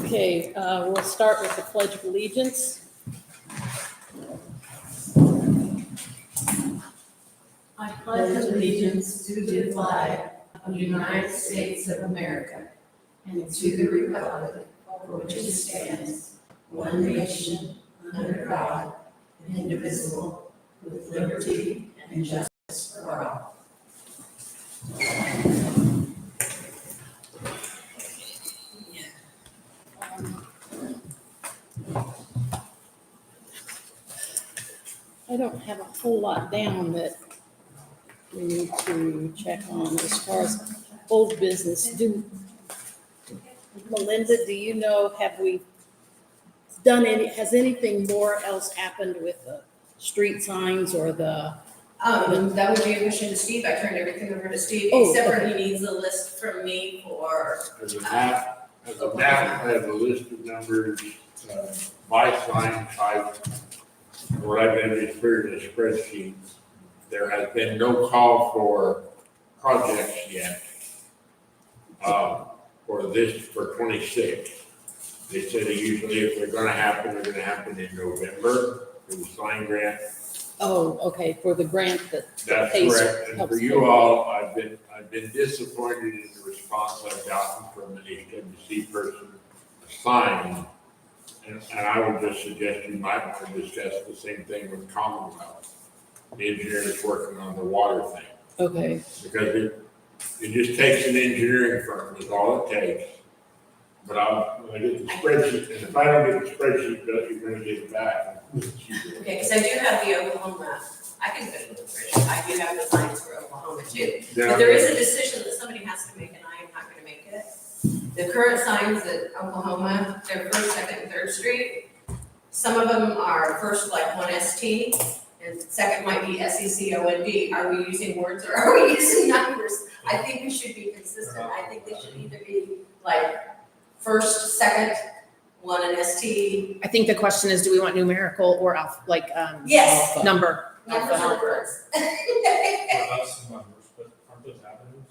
Okay, we'll start with the Pledge of Allegiance. I pledge allegiance to the flag of the United States of America and to the republic for which it stands, one nation, under God, indivisible, with liberty and justice for all. I don't have a whole lot down that we need to check on as far as old business. Melinda, do you know, have we done has anything more else happened with the street signs or the? That would be a question to Steve. I turned everything over to Steve, Oh, except for okay. he needs a list from me for, As a map, I have a list of numbers, by sign type. What I've been referring to spreadsheets. There has been no call for projects yet. For 26. They said that usually if they're gonna happen, they're gonna happen in November for the sign grant. Oh, okay, for the grant that That's pays. correct, and for helps you pay. all, I've been disappointed in the response I've gotten from the HWC person assigned. And I would just suggest you might want to discuss the same thing with Commonwealth. The engineer is working on the water thing, Okay, because it just takes an engineering firm, is all it takes. But when I get the spreadsheet, and if I don't get the spreadsheet, you're gonna get it back. okay, because I do have the Oklahoma, I can put it in the spreadsheet. I do have the signs for Oklahoma too. But there is a decision that somebody has to make, and I am not gonna make it. The current signs at Oklahoma, they're First, Second, and Third Street. Some of them are first like one ST, and second might be SECOND. Are we using words or are we using numbers? I think we should be consistent. I think they should either be like first, second, one and ST. I think the question is, do we want numerical or Yes. number? Numbers are words. For us, some numbers, but aren't those avenues?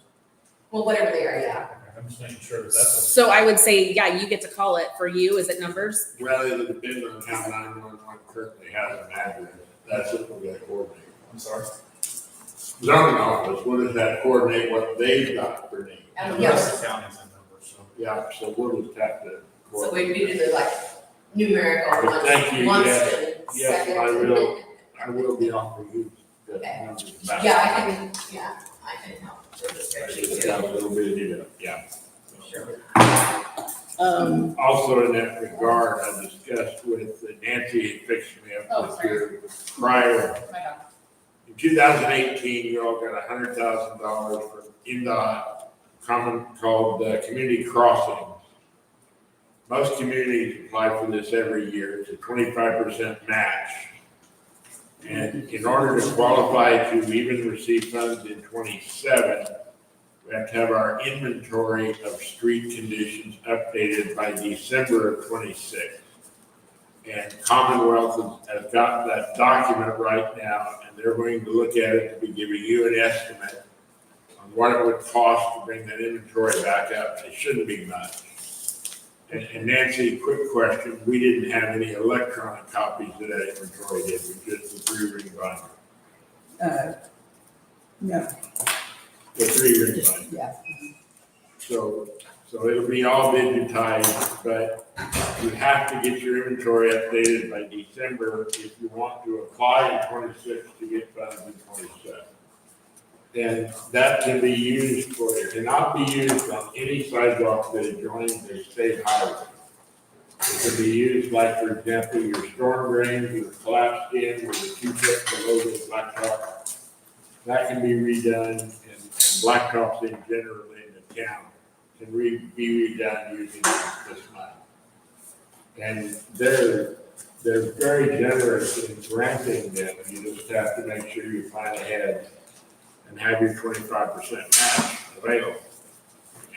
Well, whatever they are, yeah. Okay, I'm just making sure that that's. So I would say, yeah, you get to call it. For you, is it numbers? Well, it'll depend on how 911 currently has an address. That's what we gotta coordinate. I'm sorry. Zoning office, what does that coordinate what they've got for names? And The yes, rest of the counties and numbers, so. Yeah, so we'll just have to. so we do the like numerical ones, Thank you, once yes. and Yes, second. I will be offering you the Okay. numbers back. Yeah, I can help with the I spreadsheet just too. got a little bit of data, yeah. Sure. Also in that regard, I discussed with Nancy, had fixed me up with your prior. In 2018, you all got $100,000 from INDOT, called Community Crossings. Most communities apply for this every year. It's a 25% match. And in order to qualify to even receive funds in 27, we have to have our inventory of street conditions updated by December of 26. And Commonwealth has got that document right now, and they're going to look at it to be giving you an estimate on what it would cost to bring that inventory back up. It shouldn't be much. And Nancy, quick question, we didn't have any electronic copies of that inventory, did we? Just the 3-ring binder? No, The 3-ring binder. yeah. So it'll be all digitized, but you have to get your inventory updated by December if you want to apply in 26 to get funds in 27. And that can be used for, it cannot be used on any sidewalk that adjoins a state highway. It can be used like, for example, your storm drains or collapsed in with a 2 foot below the blacktop. That can be redone, and blacktops in general in the town can be redone using this money. And they're very generous in granting them. You just have to make sure you plan ahead and have your 25% match available.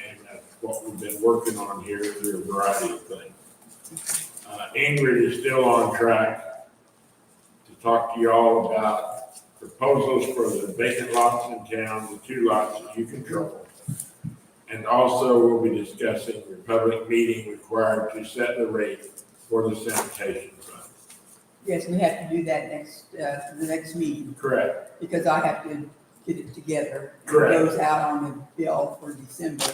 And that's what we've been working on here through a variety of things. Ingrid is still on track to talk to you all about proposals for the vacant lots in town, the 2 lots that you control. And also, we'll be discussing the public meeting required to set the rate for the sanitation fund. Yes, we have to do that the next meeting, Correct. because I have to get it together. Correct. It goes out on the bill for December,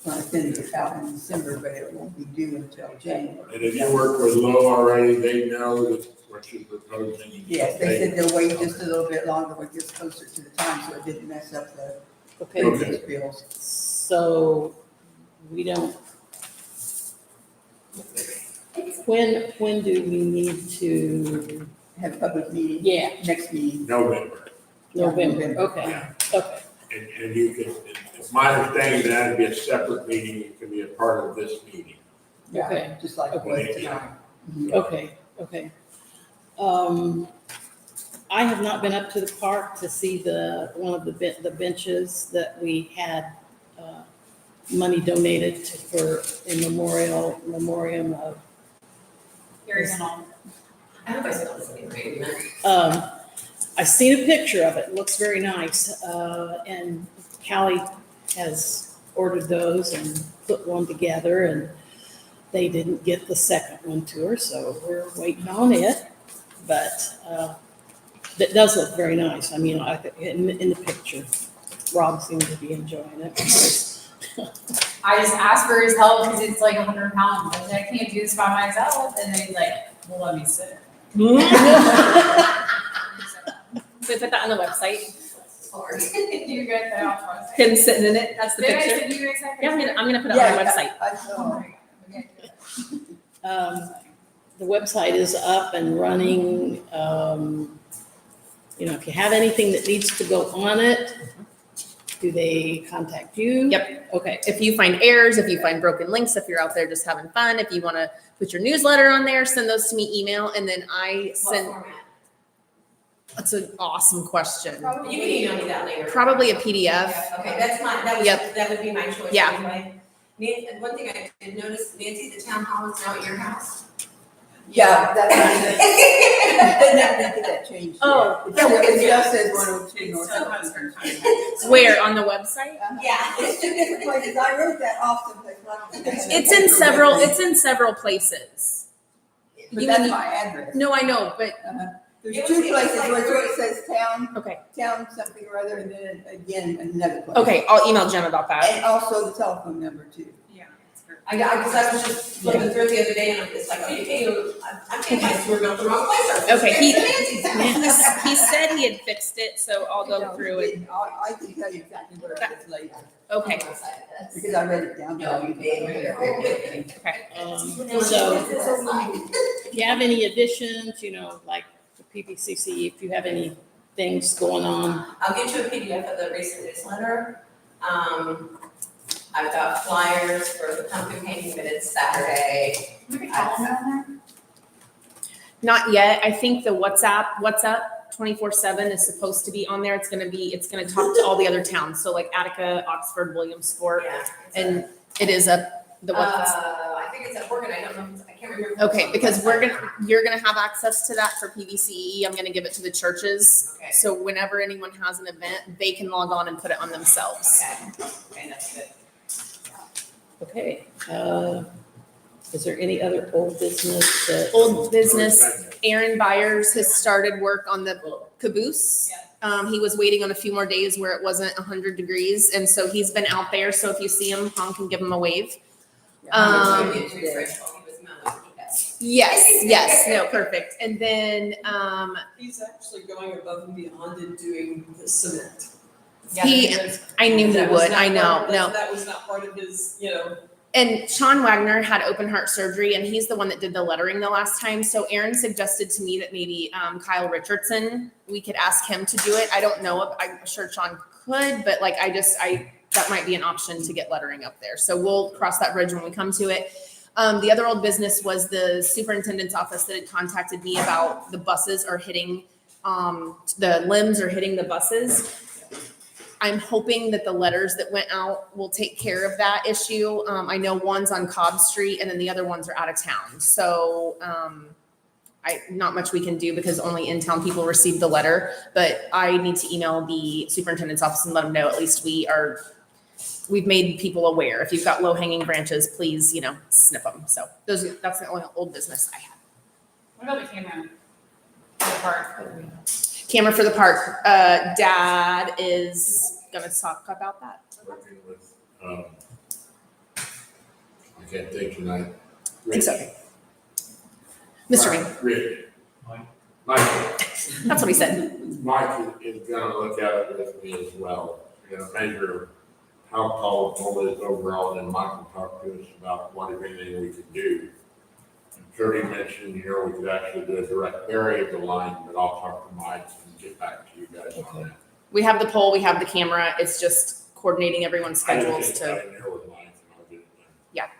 when I send it out in December, but it won't be due until January. And if you work with Lowe already, they know that what you're proposing. Yes, they said they'll wait just a little bit longer, when it gets closer to the time, so it didn't mess up the Okay, previous bills. so we don't. When do we need to, Have a public meeting, yeah, next meeting. November. November, okay, Yeah. okay, And you can, it's my understanding that'd be a separate meeting, it can be a part of this meeting. Yeah, Okay. just like it was tonight. Mhm. okay. I have not been up to the park to see one of the benches that we had, money donated for a memoriam of. I hope I spelled this name right. I seen a picture of it, looks very nice, and Callie has ordered those and put one together, and they didn't get the second one to her, so we're waiting on it. But that does look very nice. I mean, in the picture, Rob seemed to be enjoying it. I just asked for his help because it's like 100 pounds. I said, I can't do this by myself. And then he's like, well, let me sit. So we put that on the website, Sorry. You guys that on my side. him sitting in it, that's the Did I picture. send you guys that Yeah, picture? I'm gonna put it on our Yeah, website. I saw. The website is up and running. If you have anything that needs to go on it, do they contact you? Yep. Okay, If you find errors, if you find broken links, if you're out there just having fun, if you wanna put your newsletter on there, send those to me email, and then I What send, format? that's an awesome question. You can email me that later. Probably a PDF. Okay, that's my, Yep. that would be my choice Yeah. anyway. One thing I did notice, Nancy, the town hall is now at your house. Yeah, that's, didn't have to get that changed. yet. Oh. It just says 102 North. Where, on the website? Yeah. It's two different places, I wrote that off someplace. It's in several places. But You that's mean- my address. No, I know, but, There's It was- two it was places, like- where it says town okay, something or other, and then again, another place. okay, I'll email Jen about that. And also the telephone number too. Yeah. Because I was just looking through it the other day and it's like, oh, you can't, I'm paying my sewer bill the wrong place. Okay, he- Nancy's house. He said he had fixed it, so I'll go through it. I can tell you exactly where it is later, Okay, because I read it down. No, you did. okay. so if you have any additions, like the PPCC, if you have any things going on, I'll get you a PDF of the recent newsletter. I've got flyers for the pumpkin painting, but it's Saturday. Not yet. I think the WhatsApp 24/7 is supposed to be on there. It's gonna talk to all the other towns. So like Attica, Oxford, Williamsport, Yeah. and it is up the WhatsApp. I think it's at Oregon, I don't know, I can't remember. Okay, because you're gonna have access to that for PVCE. I'm gonna give it to the churches. Okay. So whenever anyone has an event, they can log on and put it on themselves. Okay, that's good. okay. Is there any other old business that? Old business, Aaron Byers has started work on the caboose. He was waiting on a few more days where it wasn't 100 degrees, and so he's been out there. So if you see him, honk and give him a wave. I'm going to refresh while he was mowing, yes. Yes, no, perfect. And then He's actually going above and beyond in doing the cement. I knew he That was would. not I know, part of- no. That was not part of his, And Sean Wagner had open heart surgery, and he's the one that did the lettering the last time. So Aaron suggested to me that maybe Kyle Richardson, we could ask him to do it. I don't know. I'm sure Sean could, but that might be an option to get lettering up there. So we'll cross that bridge when we come to it. The other old business was the superintendent's office that had contacted me about the buses are hitting, the limbs are hitting the buses. I'm hoping that the letters that went out will take care of that issue. I know one's on Cobb Street and then the other ones are out of town. So not much we can do because only in-town people received the letter, but I need to email the superintendent's office and let them know at least we are we've made people aware. If you've got low hanging branches, please, snip them. So that's the only old business I had. What about the camera? For the park? Camera for the park. Dad is gonna talk about that. Working with, I can't think tonight. Think so. Mr. Green, Rick. Mike. Michael. that's what he said. Mike is gonna look at it with me as well, measure how tall the pole is overall, and Michael talked to us about what, if anything, we could do. And Jody mentioned, we could actually do a direct bury of the line, but I'll talk to Mike and get back to you guys on that. We have the pole, we have the camera. It's just coordinating everyone's schedules to, I know with Mike, and I'll get it done.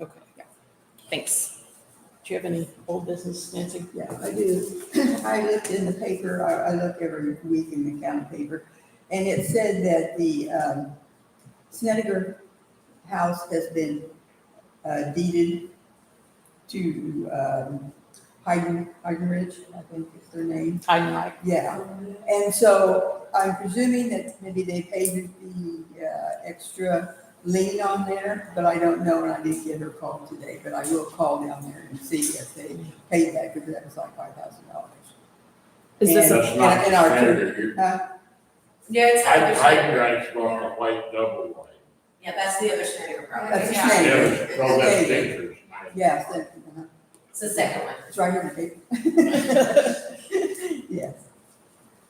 Okay. thanks. Do you have any old business, Nancy? Yeah, I do. I looked in the paper, I look every week in the county paper, and it said that the Snedeker house has been deeded to Heidenrich, I think is their name. Yeah, and so I'm presuming that maybe they paid the extra lien on there, but I don't know, and I didn't get her call today, but I will call down there and see if they paid that, because that was like $5,000. Is this And- That's not and our- standard. You're- Yeah, it's the I other Snyder. drive small, a white double white. Yeah, that's the other Snyder property. That's a Yeah. Snedeker. Yeah, well, that's dangerous. Yes, It's the second one. it's right here in the paper. Yes.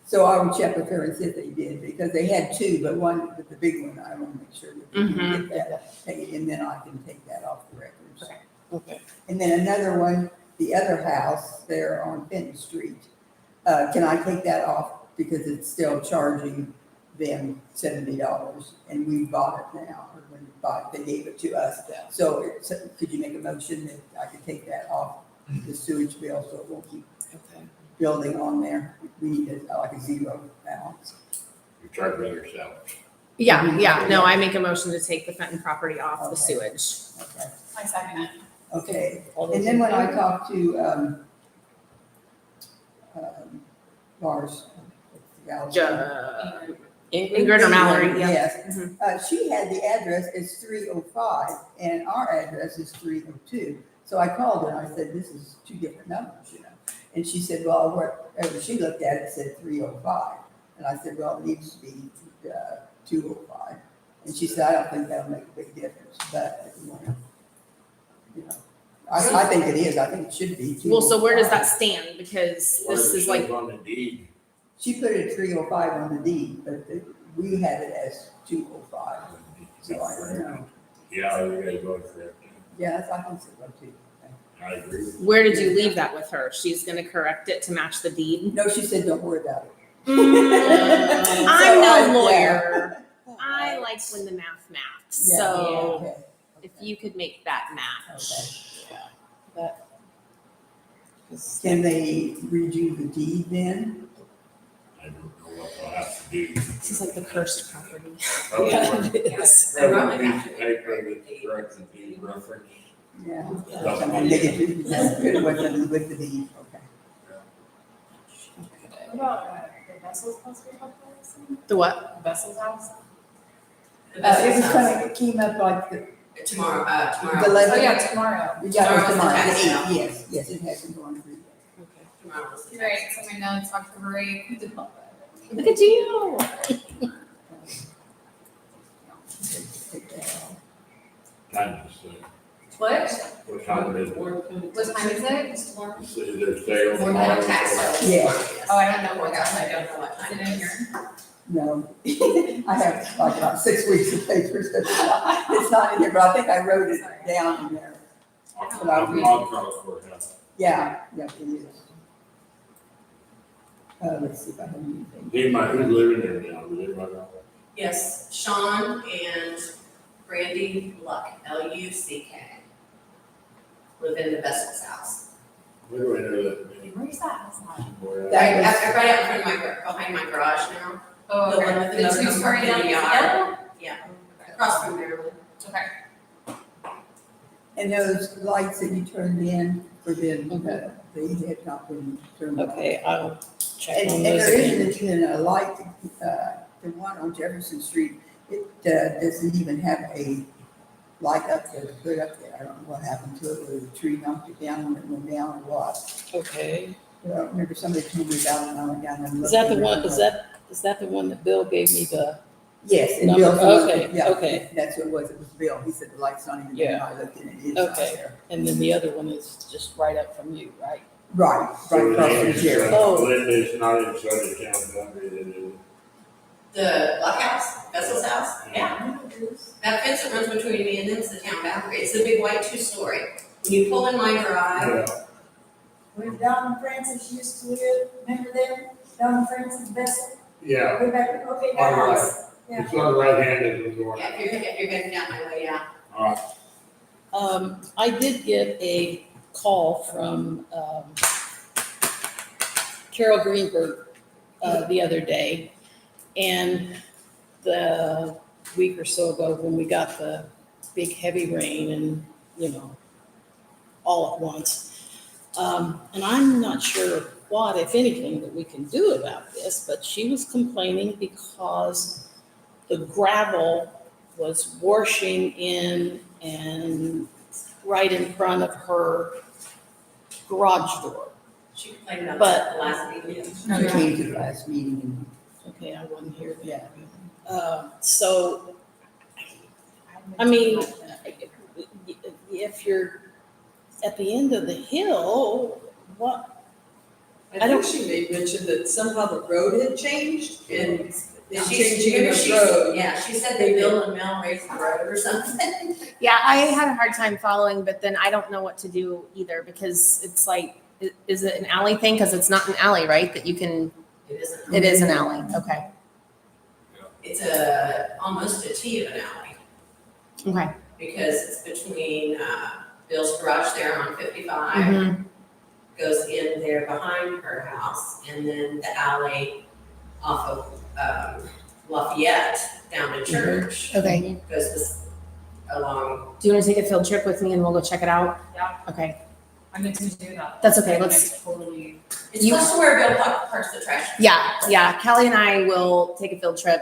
So I will check with her and see if they did, because they had two, but one, but the big one, I want to make sure that they can get that paid, and then I can take that off the records. Okay. And then another one, the other house there on Fenton Street, can I take that off because it's still charging them $70, and we bought it now, or when we bought it, they gave it to us. So could you make a motion that I could take that off the sewage bill, so it won't keep Okay. building on there? We need like a zero balance. You charge by yourself. Yeah, no, I make a motion to take the Fenton property off the Okay. sewage. Okay. I second it. Okay, All those and then in when I favor? talked to, Lars, what's the gal's name? Ingrid or Mallory, yeah. Yes, Mhm. she had the address as 305, and our address is 302. So I called her and I said, this is two different numbers, And she said, well, wherever she looked at it, said 305. And I said, well, it needs to be 205. And she said, I don't think that'll make a big difference, but, I think it is, I think it should be 205. Well, so where does that stand? Because Or this it is like, shows on the deed. She put it 305 on the deed, but we had it as 205. So I don't know. Yeah, you guys voted for it. Yes, I think so too. I agree. where did you leave that with her? She's gonna correct it to match the deed? No, she said, don't worry about it. I'm So no I- lawyer. I like when the math maths, Yeah, so okay, if you could make that match. Can they redo the deed then? I don't know what they'll have to do. This is like the cursed property. Probably Yeah, one- it is. I probably probably a have piece of to paper make that's correct and deed reference. Yeah. That's I fine. mean, they could do with the deed, okay. What about the Vessel's house we talked about? The what? The Vessel's house? The It best was is kind of, it came up like the tomorrow, The Oh, legend. yeah, tomorrow. We got it Tomorrow's the tomorrow, tax the sale. 8th, yes, it hasn't gone through yet. Tomorrow is the Right, tax so my notes, October 8th. Look at you. Take that off. Time to say. What? What time is it? What time is it? Say their sale. We're gonna have tax sale. Yeah. Oh, I don't know what Forecast, that I don't know what is. time Is it in here? No, I have like about 6 weeks of papers, but it's not in here, but I think I wrote it down in there. I'll call it for help. Yeah, it is. Let's see if I have anything. Anybody who's living there now, does anybody know? Yes, Sean and Brandy Luck, Luck, live in the Vessel's house. Where do I know that many? Where's that house at? Where- That was- Right out in front of behind my garage now. Oh, The okay. one with the The motor two-story home park in the down yard. Yeah, across from Maryland. Okay. And those lights that you turned in for them, they had not been turned on. Okay, I'll check And on and those there again. isn't even a light, the one on Jefferson Street Does it even have a light up there to put up there? I don't know what happened to it, whether the tree knocked it down when it went down or what. Okay. But I remember somebody told me about it and I went down and looked. Is that the and one, it is that the one that Bill gave me the, Yes, and Number- Bill. okay, Yeah, okay. That's what it was Bill. He said the light's not even there. Yeah. And I looked and it is not Okay. there. and then the other one is just right up from you, right? Right, So right across from Jerry. Oh. Linda's not inside the town boundary, then it is. The Black House, Vessel's house, yeah. That fence that runs between me and them is the town boundary. It's the big white two-story. When you pull in my drive, Yeah, Where Don and Francis used to live, remember them? Don and Francis Vessel? yeah, Way back, okay, All that right. house. Yeah. it's on the right hand of the door. yeah, if you're heading down my way, yeah. All right, I did get a call from, Carol Greenberg, the other day. And the week or so ago, when we got the big heavy rain and, all at once. And I'm not sure what, if anything, that we can do about this, but she was complaining because the gravel was washing in and right in front of her garage door. She complained about But- that the last meeting. She came to the last meeting and, Okay, I wasn't here then. yeah. So, I mean, if you're at the end of the hill, what, I think she made mention that somehow the road had changed and in changing Remember the road. Yeah, she said that Bill and Mel raised the road or something. Yeah, I had a hard time following, but then I don't know what to do either because it's like, is it an alley thing? Because it's not an alley, right? That you can, It isn't. it is an alley. Okay. It's almost a T of an alley, Okay. because it's between, Bill's garage there on 55, Mhm. goes in there behind her house, and then the alley off of, Lafayette down to church, Okay. goes this along. Do you want to take a field trip with me and we'll go check it out? Yeah. Okay. I'm going to do that. That's okay, I'm let's- Totally. It's You- close to where Bill parks the trash. Yeah. Kelly and I will take a field trip.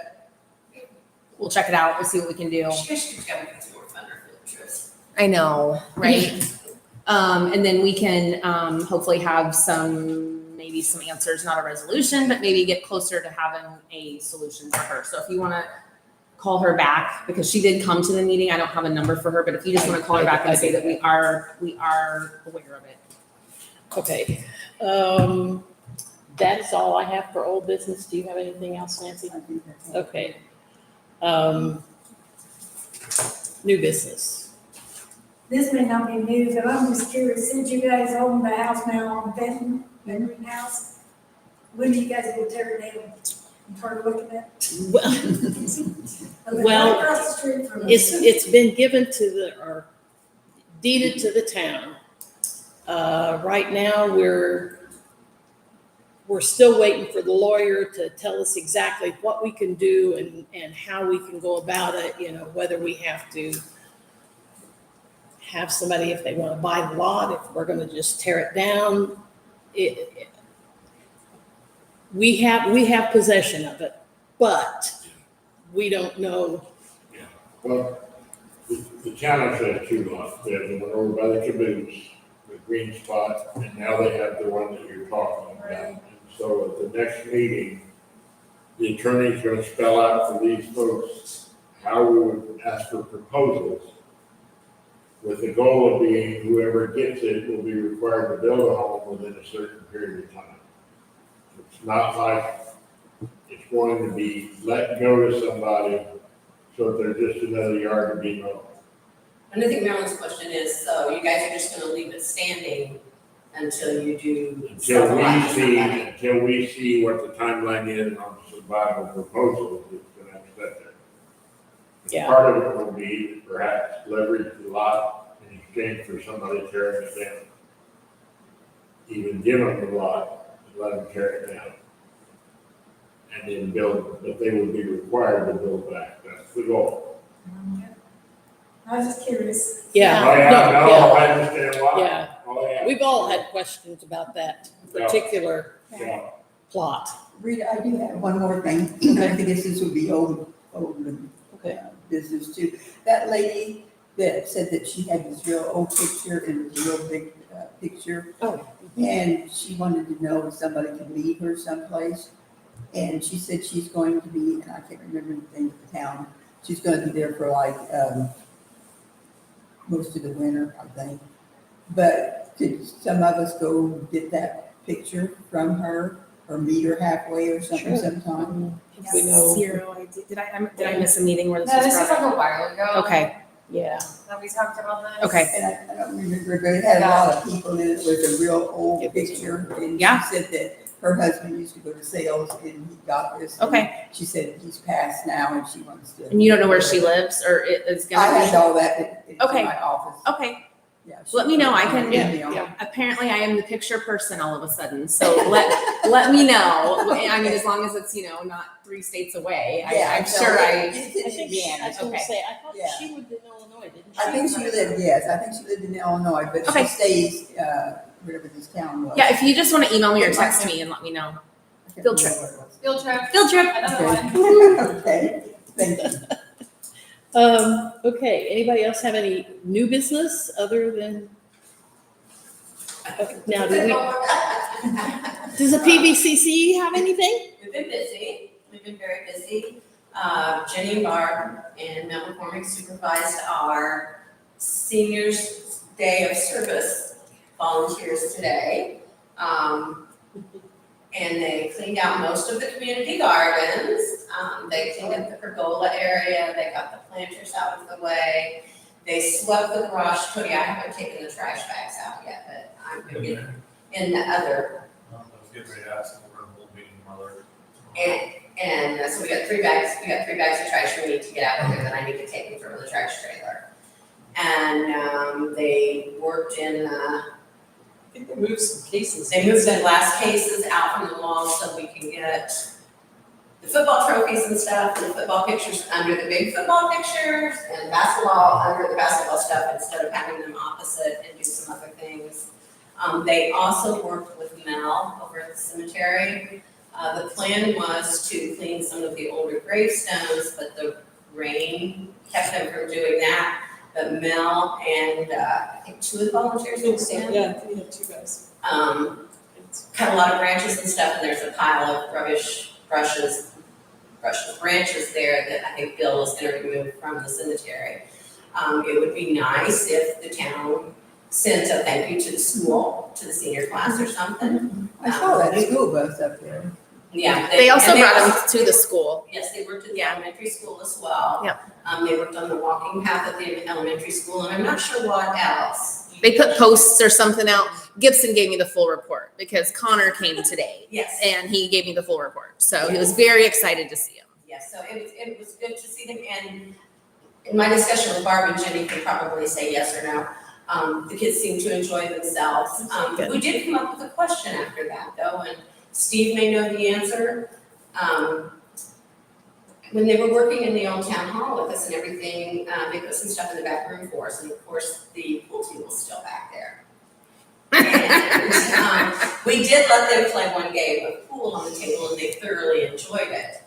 We'll check it out. We'll see what we can do. She should go get some more fun or field trips. I know, right? And then we can, hopefully have maybe some answers, not a resolution, but maybe get closer to having a solution for her. So if you want to call her back, because she did come to the meeting, I don't have a number for her, but if you just want to call her back and say that we are aware of it. okay. That is all I have for old business. Do you have anything else, Nancy? I think that's all. Okay. New business. This may not be new, but I'm just curious, since you guys own the house now on Benton, the greenhouse, when do you guys go tear it down and start looking at it? Well, I live Well, right across the street from it's been given to or deeded to the town. Right now, we're still waiting for the lawyer to tell us exactly what we can do and how we can go about it, whether we have to have somebody, if they want to buy the lot, if we're going to just tear it down. We have possession of it, but we don't know. well, the town said 2 lots, they have the one over by the caboose, the green spot, and now they have the one that you're talking about. And so at the next meeting, the attorney's gonna spell out for these folks how we would ask for proposals, with the goal of being whoever gets it will be required to build a home within a certain period of time. It's not like it's going to be let go to somebody, so that they're just another yard to be mowed. And I think Marilyn's question is, so you guys are just gonna leave it standing until you do Until something we like see, somebody? until we see what the timeline is on some viable proposals, it's gonna have to sit there. Yeah. Part of it will be perhaps leverage the lot in exchange for somebody tearing it down. Even give them the lot and let them tear it down. And then build, but they would be required to build back, that's the goal. I was just curious. Yeah. Oh, yeah, No, no, I understand why. Yeah, Oh, yeah. we've all had questions about that particular Yeah. plot. Rita, I do have one more thing. I think this would be old, business too. That lady that said that she had this real old picture and it was a real big picture. Oh. And she wanted to know if somebody could meet her someplace. And she said she's going to be, and I can't remember the name of the town, she's gonna be there for like, most of the winter, I think. But could some of us go get that picture from her or meet her halfway or something Sure. sometime? If we know, Zero idea. Did I miss a meeting where this No, was this was brought like up? a while ago. Okay, yeah. That we talked about this. Okay. And I don't remember, but it had a lot of people in it. It was a real old picture. And Yeah. she said that her husband used to go to sales and he got this. and Okay. She said he's passed now and she wants to. and you don't know where she lives or it is I had gonna all that in Okay. my office. be? Okay, Yeah, let me know. I can- Yeah. apparently I am the picture person all of a sudden, so let me know. I mean, as long as it's, not 3 states away, Yeah, I'm no, sure I it's in think she, I Indiana. was gonna Okay. say, I thought Yeah. she lived in Illinois, didn't she? I think she lived, yes, I think she lived in Illinois, but Okay. she stays, wherever this town was. Yeah, if you just want to email me or text me and let me know. I can't field trip. remember what it Field trip. Field trip. Another one. was. Okay, thank you. Okay, anybody else have any new business other than? Now, does the PVCC have anything? We've been busy, we've been very busy. Jenny and Barb and Mel McCormick supervised our seniors' day of service volunteers today. And they cleaned out most of the community gardens. They cleaned up the pergola area, they got the planters out of the way. They swept the garage. Cody, I haven't taken the trash bags out yet, but I'm gonna get in the other. I was getting ready to ask, we're in a board meeting tomorrow. And so we got 3 bags of trash we need to get out of here that I need to take and throw in the trash trailer. And they worked in, I think they moved some cases. they moved the glass cases out from the wall so we can get the football trophies and stuff, and the football pictures under the big football pictures, and basketball under the basketball stuff instead of having them opposite and do some other things. They also worked with Mel over at the cemetery. The plan was to clean some of the older gravestones, but the rain kept them from doing that. But Mel and, I think 2 of the volunteers, understand? Yeah, we have 2 guys. Cut a lot of branches and stuff, and there's a pile of branches there that I think Bill is gonna remove from the cemetery. It would be nice if the town sent a thank you to the school, to the senior class or something. I saw that school bus up there. Yeah. They also and brought also- them to the school. Yes, they worked at the Yeah. elementary school as well. Yep. They worked on the walking path at the elementary school, and I'm not sure what else. They put posts or something out. Gibson gave me the full report because Connor came today Yes. and he gave me the full report. So he was very excited to see him. Yes, so it was good to see them, and in my discussion with Barb and Jenny, can probably say yes or no. The kids seemed to enjoy themselves. Good. We did come up with a question after that though, and Steve may know the answer. When they were working in the old town hall with us and everything, they put some stuff in the back room for us, and of course, the pool table was still back there. And, we did let them play one game of pool on the table, and they thoroughly enjoyed it.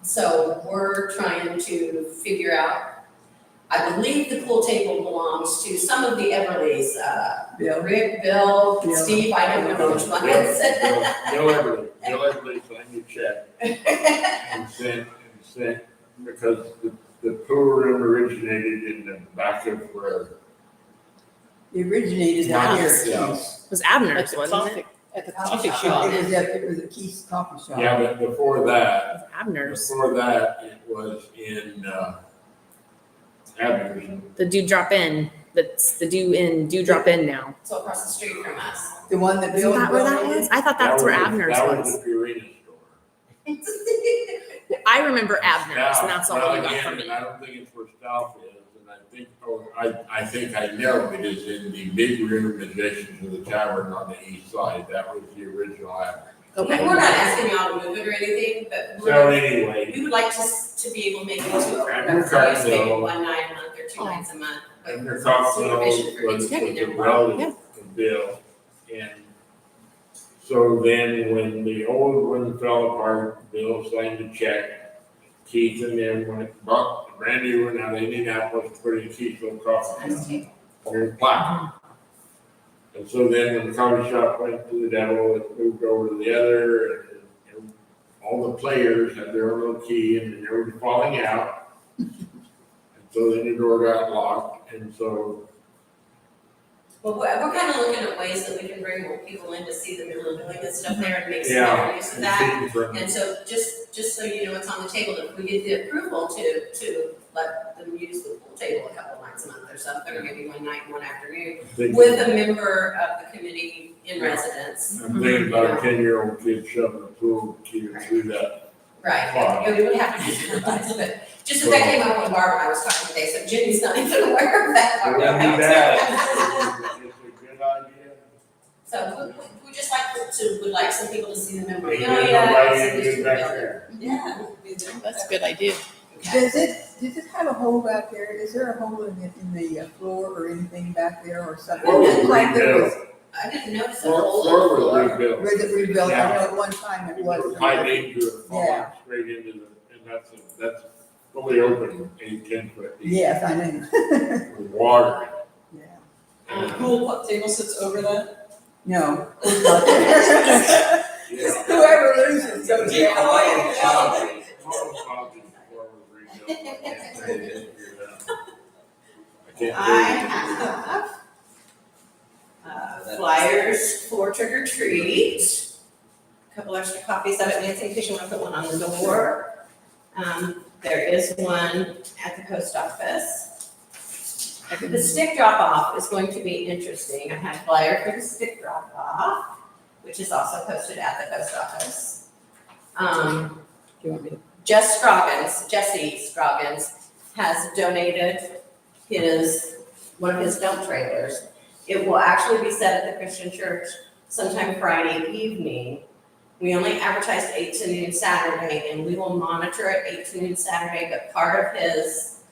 So we're trying to figure out, I believe the pool table belongs to some of the Everlys, Bill. Rick, Bill, Yeah. Steve, I don't know which one it is. Bill Everly signed a check and sent, because the pool room originated in the back of where. It originated out here at Yeah. Keith's. It was At Abner's, the wasn't coffee, it? at the coffee shop. It was a Keith's coffee shop. Yeah, but before that, It was Abner's. it was in, Abner's. The do drop in. That's the do drop in now. So across the street from us. The one that Bill. Isn't that where that was? donated? I thought that's where Abner's That was was. the Purina store. I remember Abner's and that's all Now, you got again, from me. I don't think it's where South is, and I think I know it is in the big room adjacent to the tavern on the east side. That was the original Abner. Okay. We're not asking y'all to move it or anything, but So anyway, we would like to be able maybe to Abner use maybe Cardinal. 1 night a month or 2 nights a month. but Abner Costello supervision for was kids getting a there. relative of Bill. And so then when the old one fell apart, Bill signed a check Keith and them when it bought the brand new one out of Indianapolis, put in Keith's little coffee Nice shop. table. They're in Platt. And so then when the coffee shop went to the devil, it moved over to the other, and all the players had their own little key, and they were falling out. And so then the door got locked, and so, Well, we're kind of looking at ways that we can bring more people in to see the middle of doing this stuff there and make some yeah. better use of that. and from- And so just so you know, it's on the table, if we get the approval to let them use the pool table a couple nights a month or something, or maybe one night, one afternoon, with a member of the committee in residence. I'm thinking about a 10-year-old kid shoving a pool key through that. Right, Wow. and we would have to be supervised, but just that came up when Barbara and I was talking today, so Jimmy's not even aware of that part. That'd be bad. It's a good idea. So we just would like some people to see the member. Ain't Oh, nobody yeah, in it's good back there. Yeah. That's a good idea. Does it have a hole back there? Is there a hole in the floor or anything back there or something? Floor was It looked like there was. I didn't notice a Floor hole in the was floor. rebuilt. Was it rebuilt? I Yeah. know at one time it It was was. high danger of falling Yeah. straight into the, and that's fully open, 8-10 foot deep. Yes, I know. With water. Yeah. And the pool table sits over that? No. Yeah. Whoever loses goes Keep down. going. Tomorrow's probably before we rebuilt. I can't figure it out. I can't I figure have flyers for trick or treat. A couple extra copies of it, Nancy, in case you want to put one on the door. There is one at the post office. The stick drop off is going to be interesting. I have a flyer for the stick drop off, which is also posted at the post office. Do you want me to? Jesse Scroggins has donated one of his dump trailers. It will actually be set at the Christian church sometime Friday evening. We only advertised 8 to noon Saturday, and we will monitor it 8 to noon Saturday, but part of his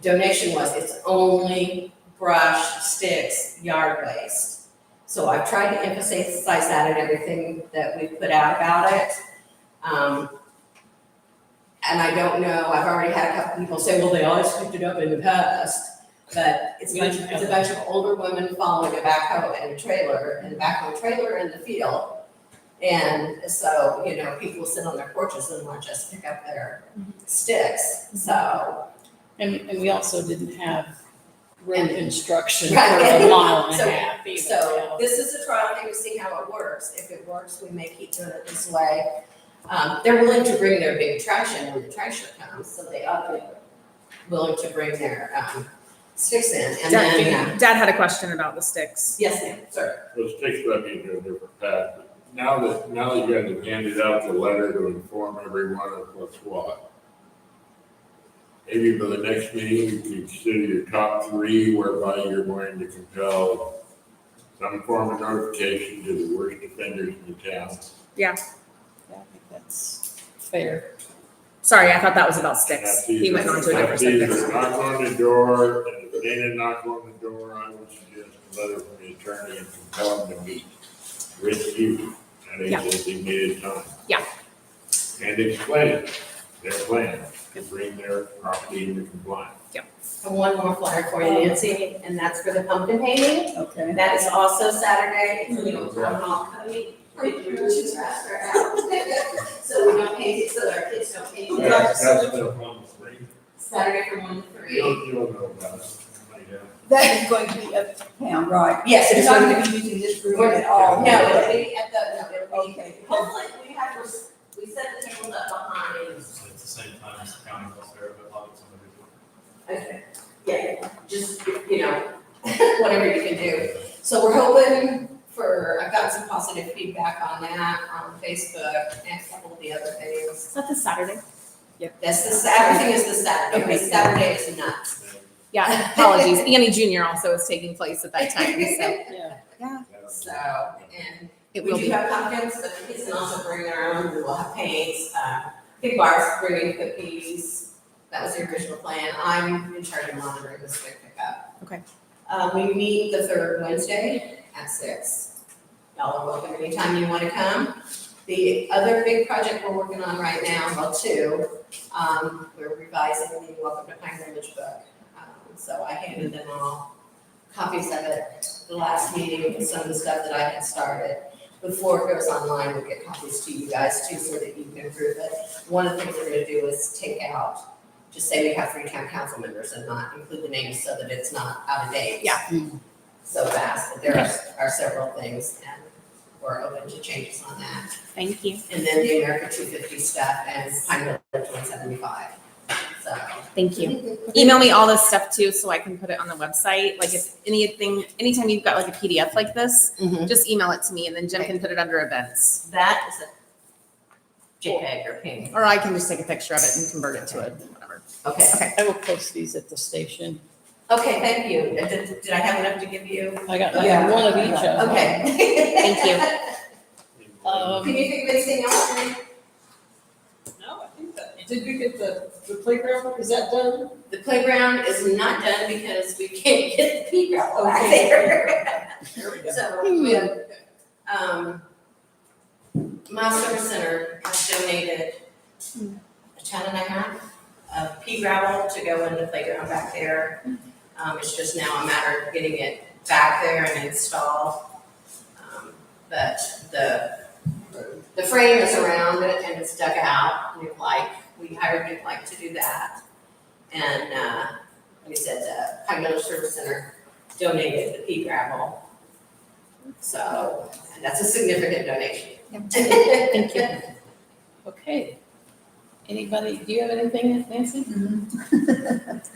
donation was it's only brush, sticks, yard waste. So I've tried to emphasize that in everything that we put out about it. And I don't know, I've already had a couple people say, well, they always picked it up in the past. But it's a bunch of older women following a backhoe and a trailer, and a backhoe trailer in the field. And so, people sit on their porches and watch us pick up their sticks, so. And we also didn't have road construction for Right. a mile and So- a half either. So this is a trial thing to see how it works. If it works, we may keep doing it this way. They're willing to bring their big trash in when the trasher comes, so they ought to be willing to bring their sticks in. And then, Dad had a question about the sticks. yes, ma'am, sir. it. Those sticks let me do a different path. But now that you guys have handed out the letter to inform everyone of what's what, maybe by the next meeting, you can consider your top 3 whereby you're going to compel some form of notification to the worst offenders in the town. Yeah, I think that's fair. Sorry, I thought that was about sticks. That's He went on to a different That's either subject. knock on the door, and if they didn't knock on the door, I would suggest a letter from the attorney and compel them to meet with you at a Yeah. designated time. Yeah. And explain their plan to bring their property into compliance. And one more flyer for you, Nancy, and that's for the pumpkin painting. Okay. That is also Saturday, it's a little town hall coming. So we don't paint it, so our kids don't paint it. That's the one thing. Saturday from 1 to 3. You'll know about it. Yeah. That is going to be uptown, right? Yes, It's it's not going going to to be using this room at all. No, it'll be at the, it'll be, Okay. hopefully, we set the tables up behind. It's the same time as the county was there, but probably somebody. Okay, yeah, just, whatever you can do. So we're hoping I've gotten some positive feedback on that, on Facebook, and a couple of the other things. Is that this Saturday? Everything is this Saturday, Okay. okay, Saturday is nuts. Yeah, apologies. Annie Junior also is taking place at that time, so Yeah. So, and it we will do be. have pumpkins, but the kids can also bring their own, we will have paints, Big Bar's bringing cookies. That was the original plan. I'm in charge of monitoring the stick pickup. Okay. We meet the 3rd Wednesday at 6. Y'all are welcome anytime you want to come. The other big project we're working on right now, well, two, we're revising the Welcome to Pine Village book. So I handed them all copies of it the last meeting with some of the stuff that I had started. Before it goes online, we'll get copies to you guys too, so that you can approve it. One of the things we're gonna do is take out, just say we have 3 town council members and not include the names so that it's not out of date. Yeah. So fast, but there are several things and we're open to changes on that. Thank you. And then the America 250 stuff and Pine Village 175. So. Thank you. Email me all this stuff too, so I can put it on the website. Like if anytime you've got like a PDF like this, just email it to me and then Jen can put it under events. That is a JPEG or PNG. Or I can just take a picture of it and convert it to it, whatever. Okay. I will post these at the station. Okay, thank you. Did I have enough to give you? I got Yeah. one of each of them. Okay. Thank you. Can you think of anything else for me? No, I think that, did we get the playground, is that done? The playground is not done because we can't get the pea gravel back Okay. there. There we go. So, we have, Miles Service Center has donated a ton and a half of pea gravel to go in the playground back there. It's just now a matter of getting it back there and installed. But the frame is around it and it's dug out, New Like, we hired New Like to do that. And, like I said, Pine Village Service Center donated the pea gravel. So, and that's a significant donation. Thank you. Okay. Anybody, do you have anything, Nancy?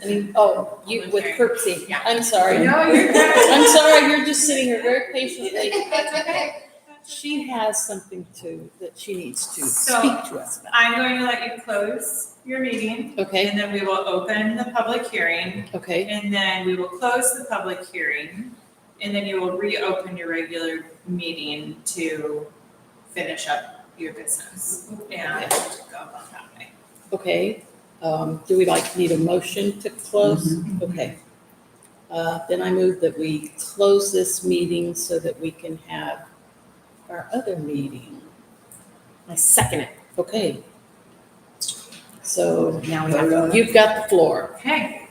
You with Kirksey. Yeah. I'm sorry. No, you're good. I'm sorry, you're just sitting here very patiently. That's okay. She has something that she needs to So- speak to us about. I'm going to let you close your meeting, Okay, and then we will open the public hearing, okay, and then we will close the public hearing, and then you will reopen your regular meeting to finish up your business and go about that way. okay. Do we need a motion to close? Okay. Then I move that we close this meeting so that we can have our other meeting. I second it. Okay. So Now we have you've got the floor. Okay.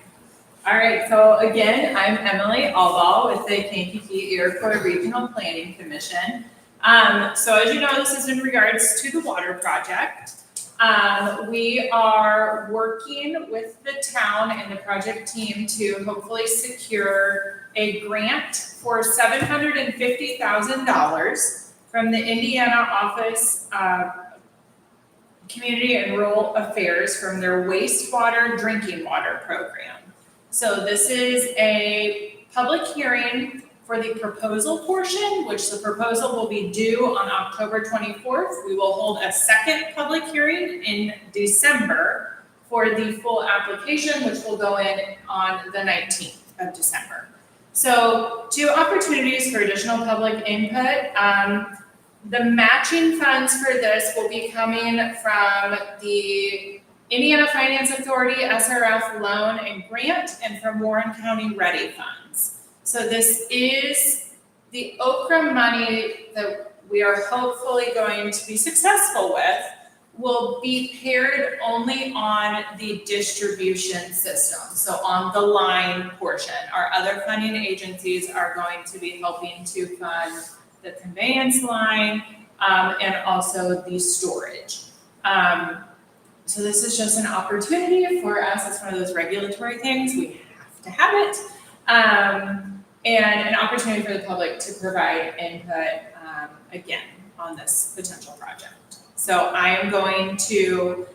All right, so again, I'm Emily Albaugh with the Kankakee Iroquois Regional Planning Commission. So as you know, this is in regards to the water project. We are working with the town and the project team to hopefully secure a grant for $750,000 from the Indiana Office of Community and Rural Affairs from their wastewater drinking water program. So this is a public hearing for the proposal portion, which the proposal will be due on October 24th. We will hold a second public hearing in December for the full application, which will go in on the 19th of December. So 2 opportunities for additional public input. The matching funds for this will be coming from the Indiana Finance Authority, SRF loan and grant, and from Warren County Ready funds. So this is the Okra money that we are hopefully going to be successful with will be paired only on the distribution system, so on the line portion. Our other funding agencies are going to be helping to fund the conveyance line, and also the storage. So this is just an opportunity for us. It's one of those regulatory things. We have to have it. And an opportunity for the public to provide input, again, on this potential project. So I am going to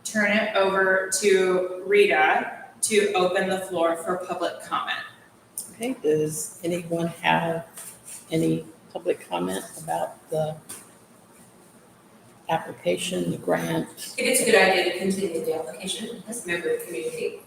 turn it over to Rita to open the floor for public comment. Okay, does anyone have any public comment about the application, the grant? I think it's a good idea to continue the application as a member of the community.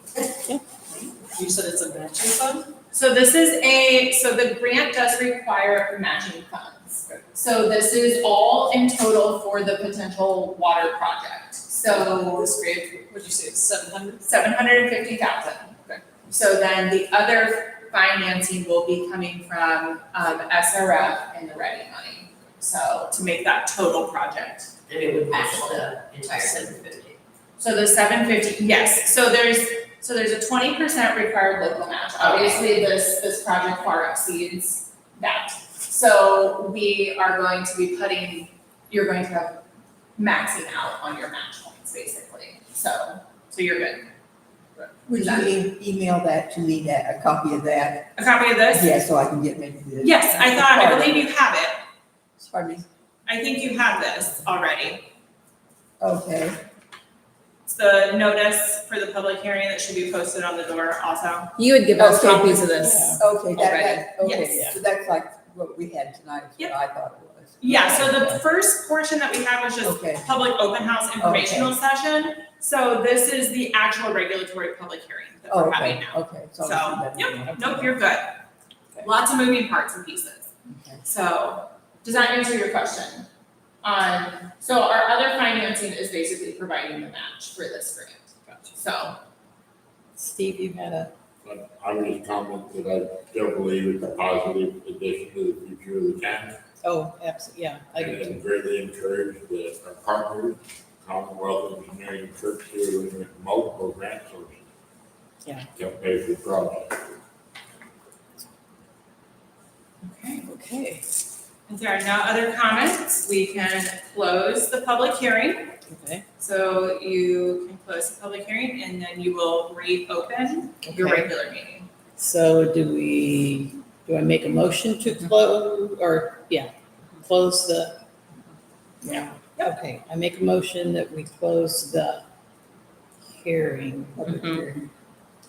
You said it's a matching fund? So this is so the grant does require matching funds. So this is all in total for the potential water project. So This grant, what'd you say, 700? 750,000. Okay. So then the other financing will be coming from SRF and the ready money. So to make that total project. And it would match the entire 750. So the 750, yes, so there's a 20% required local match. Obviously, this project far exceeds that. So we are going to be you're going to have maxing out on your match points, basically. So you're good. Would you email that to me, a copy of that? A copy of this? Yeah, so I can get maybe the. Yes, I believe you have it. Pardon me? I think you have this already. Okay, It's the notice for the public hearing that should be posted on the door also. You would give us Okay. copies of this. okay, Already. okay, Yes. so that's like what we had tonight, is Yep. what I thought it was. Yeah, so the first portion that we had was just Okay, public open house informational session. So this is the actual regulatory public hearing that we're having okay, now. okay. So, that's- yep, nope, you're good. Lots of moving parts and pieces. Okay. So, does that answer your question? So our other financing is basically providing the match for this grant. So, Steve, you had a, But I would just comment that I still believe it's a positive addition to the future of the county. oh, absolutely, yeah, I do too. And greatly encourage our partners, Commonwealth Engineering Church, here, looking at multiple grant sources. Yeah. To pay for the project. Okay, if there are no other comments, we can close the public hearing. okay. So you can close the public hearing and then you will reopen your Okay. regular meeting. So do I make a motion to close, or, yeah, close the? Yeah. Okay, I make a motion that we close the hearing, public Mhm. hearing,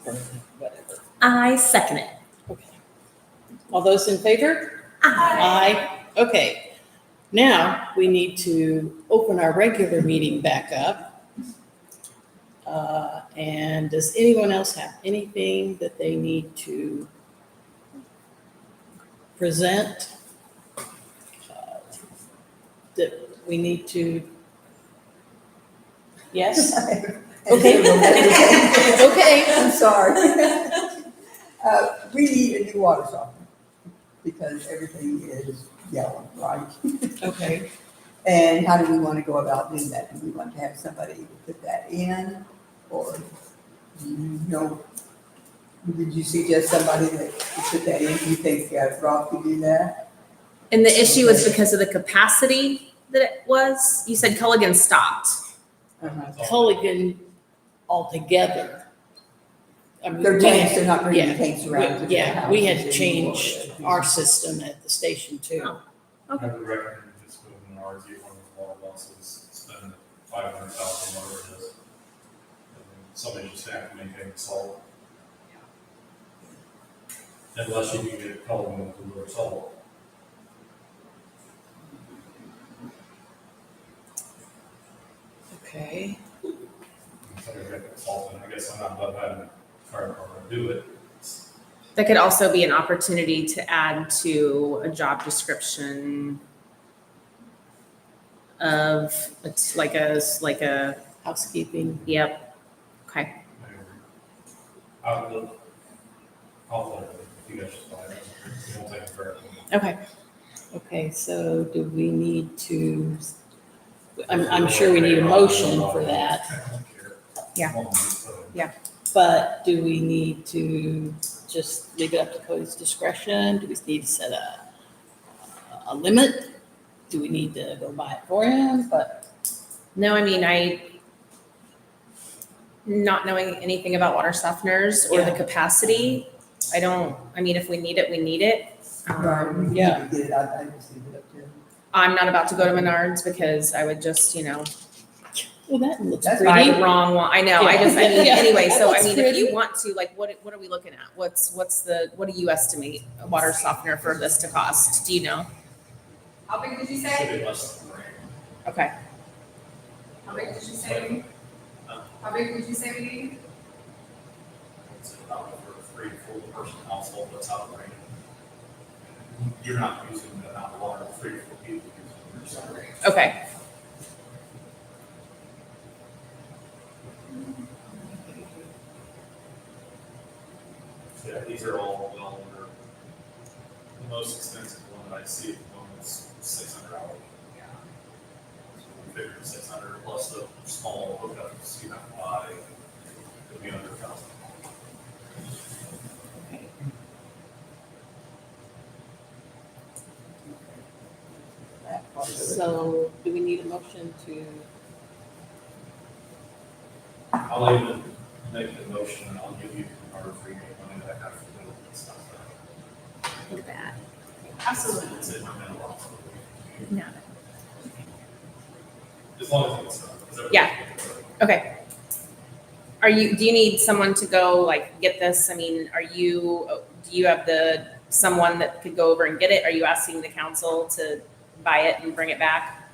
or whatever. I second it. Okay. All those in favor? Aye. Okay. Now, we need to open our regular meeting back up. And does anyone else have anything that they need to present? That we need to? Yes? Okay. Okay. I'm sorry. We need a new water softener because everything is yellow, right? Okay. And how do we want to go about doing that? Do we want to have somebody put that in, or do you know? Would you suggest somebody that could put that in? Do you think Rob could do that? And the issue was because of the capacity that it was? You said Culligan stopped. Culligan altogether. I mean, Their we tanks, had- they're not bringing yeah, tanks around to their Yeah, we had to houses anymore. change our system at the station too. I would recommend you just go to Menards, get one of those water buses, spend 500,000, whatever it is. And then somebody just have to maintain the salt. Unless you can get Culligan to deliver salt. Okay. Somebody got the salt, and I guess I'm not above having the fire department do it. That could also be an opportunity to add to a job description of, it's like a, Housekeeping. yep, okay. I'll let you guys just buy it. You won't take it for it. Okay. Okay, so do we need to, I'm sure we need a motion for that, I don't care. Yeah. but do we need to just leave it up to Cody's discretion? Do we need to set a limit? Do we need to go buy it for him? But, No, I mean, not knowing anything about water softeners or the Yeah. capacity, I mean, if we need it, we need it. Right, we need Yeah. to get it, I just leave it up to him. I'm not about to go to Menards because I would just, well, that looks That's buy pretty. the wrong one. I know, I mean, Yeah. anyway, so I That's mean, if you pretty. want to, like, what are we looking at? what do you estimate a water softener for this to cost? Do you know? How big did you say? Should be less than $1,000. Okay. How big did you say? How big would you say we need? It's about for a 3 to 4 person household that's operating. You're not using the amount of water 3 to 4 people use. Okay. Yeah, these are all well under, the most expensive one that I see at the moment it's $600. Yeah. So we figured 600 plus the small hookups you have to buy, it'll be under $1,000. That part of it. So do we need a motion to, I'll even make the motion and I'll give you our free money that I have to do and stuff. Look at that. Absolutely. It's in my mailbox. No. As long as it's done. Yeah. Okay. Do you need someone to go like get this? I mean, do you have someone that could go over and get it? Are you asking the council to buy it and bring it back?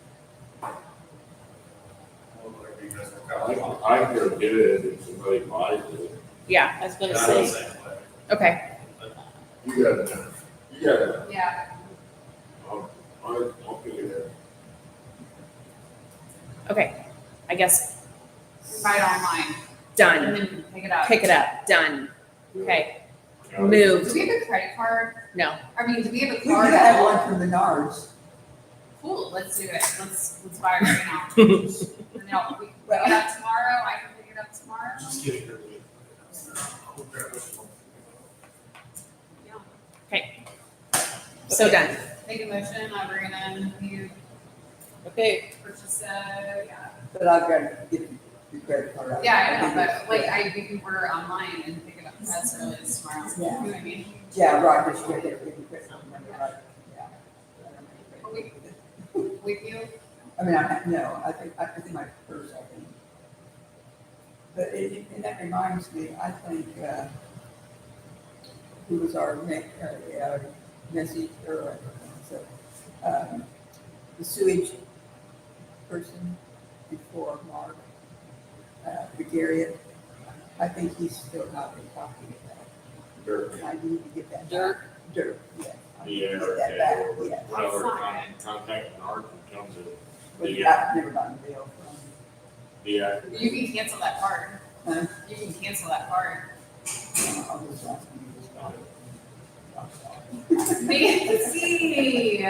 Whatever you guys work out. I can go get it if somebody buys it. Yeah, I was gonna Yeah, I'm the say, same way. okay. You got it. You got it. Yeah. I'll pick it up. Okay. I guess Buy it online done. and then pick it up. Pick it up. Done. Okay. Do Moved. we have a credit card? No. I mean, do we have a We do card? have one from Menards. Cool, let's do it. Let's buy it right now. And then we pick it up tomorrow. I can pick it up tomorrow. Just give it your lead. So done. Make a motion, I bring it in, you okay, purchase, yeah. But I've got to get the credit card out. Yeah, I know, but like, we can order online and pick it up as early as tomorrow. You know what I mean? Yeah, right, just get it, get the credit card number, right, yeah. With you? I mean, I think my purse, I think. But and that reminds me, I think, who was our message, or, the sewage person before Mark, Gregarious, I think he's still not been talking about. Dirt. And I need to get that. Dirt? Dirt, yeah. I need to Yeah, get that okay. back, yeah. Well, contact Mark and tell them But Yeah. I've never gotten a bill from. Yeah. You can cancel that card. Huh? You can cancel that card. I'll just ask him to just call it. I'm sorry. Nancy!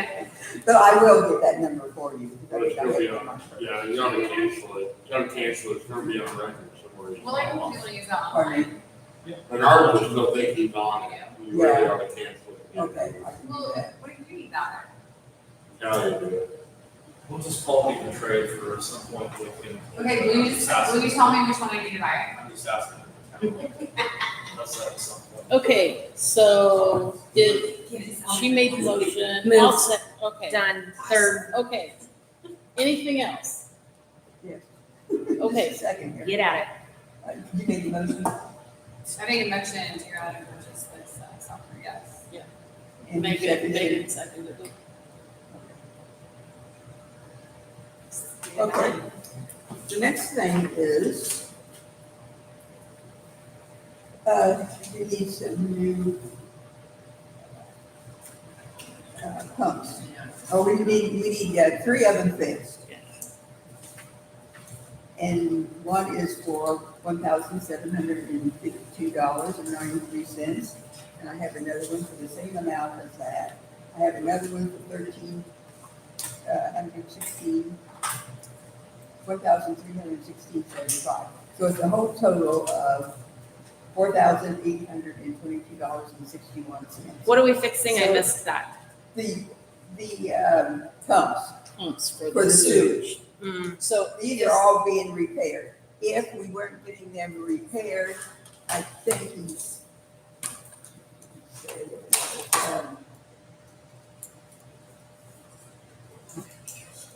But I will get that number for you. because I Well, it's think I gonna be have it on, my phone. yeah, you gotta cancel it. You gotta cancel it. It's gonna be on record somewhere. Well, I won't be able to use that Pardon online. me? And ours is no think he's on it. You really ought to cancel it. Okay, I can do Well, that. what do you need that? Yeah, you do it. We'll just call people and trade for some point we can. Okay, will you tell me which one I need to buy? I'm just asking. That's at some point. okay, so she made the motion. Moved. I'll okay, Done. Third. okay. Anything else? Yes. Okay. Just a second here. Get at it. You made the motion, I made a motion to go ahead and purchase this software, yes. and you Make it, seconded make it. it seconded. Okay. The next thing is, you need some new pumps. Oh, we need 3 of them fixed. And one is for $1,752.93, and I have another one for the same amount as that. I have another one for $1,316.75. So it's a whole total of $4,822.61. What are we fixing? I missed that. The pumps Pumps for for the the sewage. Mm, So These are all being repaired. If we weren't getting them repaired, I think he's.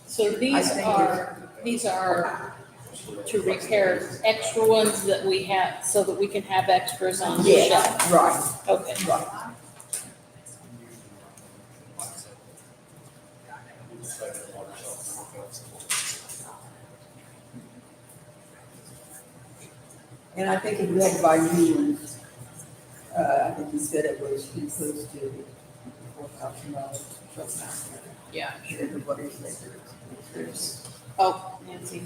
So these are to repair extra ones that we have, so that we can have extras on the Yeah, shelf. right, Okay, right. And I think if we had to buy new ones, I think he said it was close to $4,000. yeah. Everybody's like, Oh, Nancy.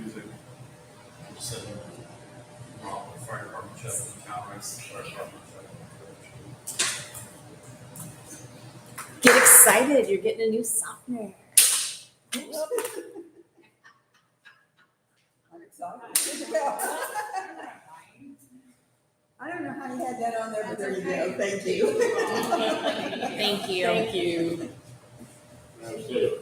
confusing. I just said, well, the fire department check, the town writes the fire department check. Get excited, you're getting a new software. I'm excited. I don't know how you had that on there, but there you go, thank you. Thank you. Thank you. That's it.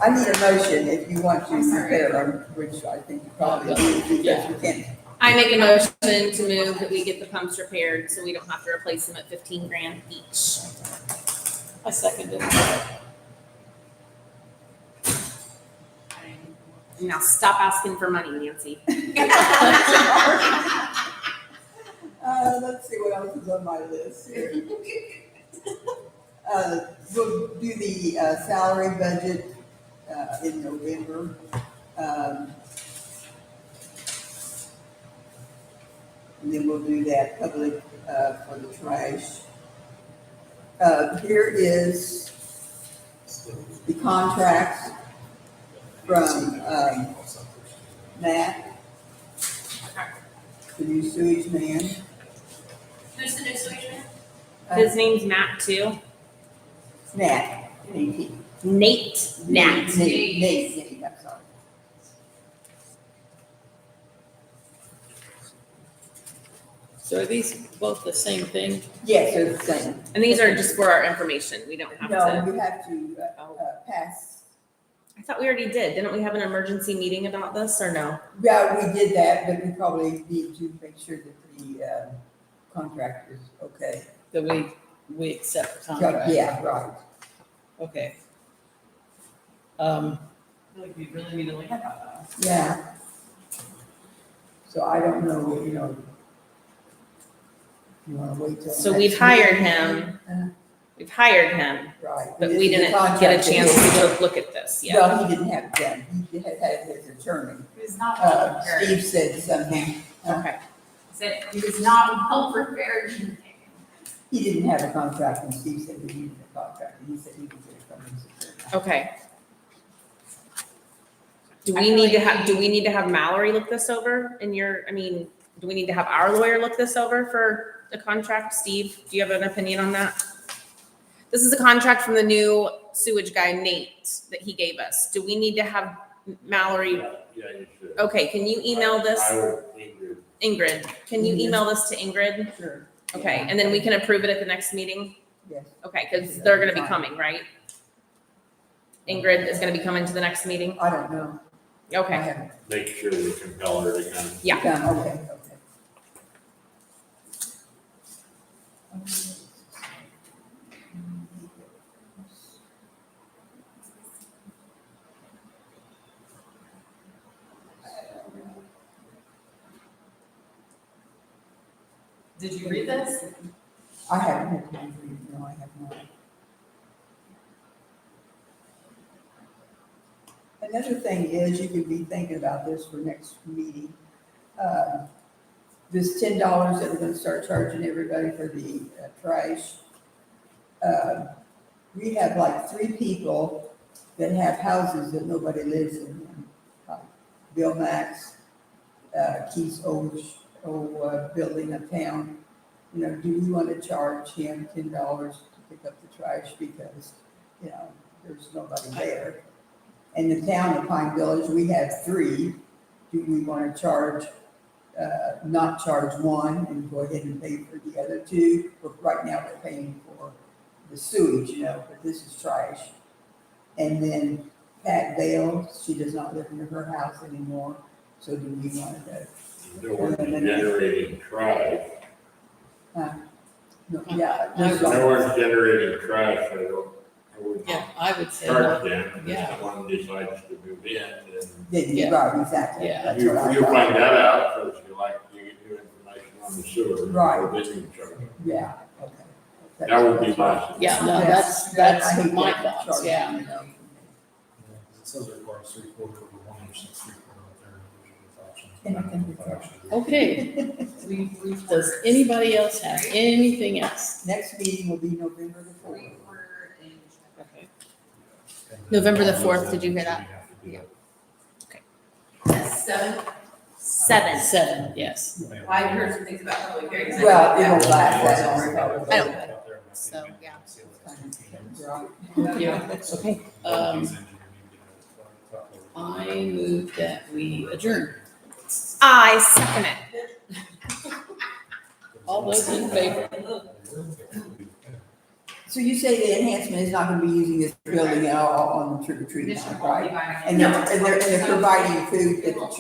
I need a motion if you want to prepare them, which I think you probably do, because you can't. I make a motion to move that we get the pumps repaired so we don't have to replace them at 15 grand each. I seconded. Now stop asking for money, Nancy. Let's see what else is on my list here. We'll do the salary budget in November. And then we'll do that public for the trash. Here is the contract from Matt, the new sewage man. Who's the new sewage man? His name's Matt too. Nat, Nate. Nate. Nate, I'm sorry. So are these both the same thing? Yes, they're the same. And these are just for our information. We don't have No, to. you have to pass. I thought we already did. Didn't we have an emergency meeting about this or no? Yeah, we did that, but we probably need to make sure that the contractor is okay. That we accept the contract? Yeah, right. Okay. I feel like we really need to look at that. Yeah. So I don't know, you know. You wanna wait till. So next we've hired meeting? him. We've hired him, Right. but This we is the didn't get contract a chance that to look at this he- yet. Well, he didn't have it done. He had his attorney. He was not well prepared. Steve said something. Okay. Said he was not well prepared. He didn't have a contract, and Steve said we needed a contract, and he said he would get it from his attorney. Okay. Do I we feel need to like have, do we need to have Mallory look this over in your, I mean, do we need to have our lawyer look this over for the contract? Steve, do you have an opinion on that? This is a contract from the new sewage guy, Nate, that he gave us. Do we need to have Mallory? Yeah, you should. Okay, can you email this, I would think that Ingrid? Can you email this to Ingrid? Sure. Okay, and then we can approve it at the next meeting? Yes. Okay, because they're gonna be coming, right? Ingrid is gonna be coming to the next meeting? I don't know. I Okay, haven't make sure we compel her to come. yeah. come, okay. Did you read this? I haven't had time to read, no, I have not. Another thing is, you could be thinking about this for next meeting. This $10 that we're gonna start charging everybody for the trash. We have like 3 people that have houses that nobody lives in them. Bill Max, Keith's old building uptown. You know, do we want to charge him $10 to pick up the trash because, you know, there's nobody there? In the town of Pine Village, we have 3. Do we want to charge, not charge one and go ahead and pay for the other 2? But right now, we're paying for the sewage, you know, but this is trash. And then Pat Vale, she does not live in her house anymore, so do we want to? No one's generating trash. No, yeah. No one's generating trash, I would Yeah, I would say, charge them. Yeah. If someone decides to move in, Yeah. Right, exactly. Yeah. That's then what I you'll thought. find that out, first you get new information on the sewer. Right. Then you charge them. Yeah, okay. That would be my. yeah, no, I that's hate my that thoughts, charge, yeah. you know. It says it requires 3/4 of a 1 inch, 3/4 of their options. Anything with that. Okay. Does anybody else have anything else? Next meeting will be November the 4th. Okay. November the 4th, did you hear that? 7? 7. 7, yes. Well, I heard some things about public hearings. I Well, think it won't that- last that long, probably. I don't- So, yeah. Right. Yeah, okay. I move that we adjourn. I second it. All those in favor? So you say the enhancement is not gonna be using this building at all on the trick or treat, right? And they're providing food at the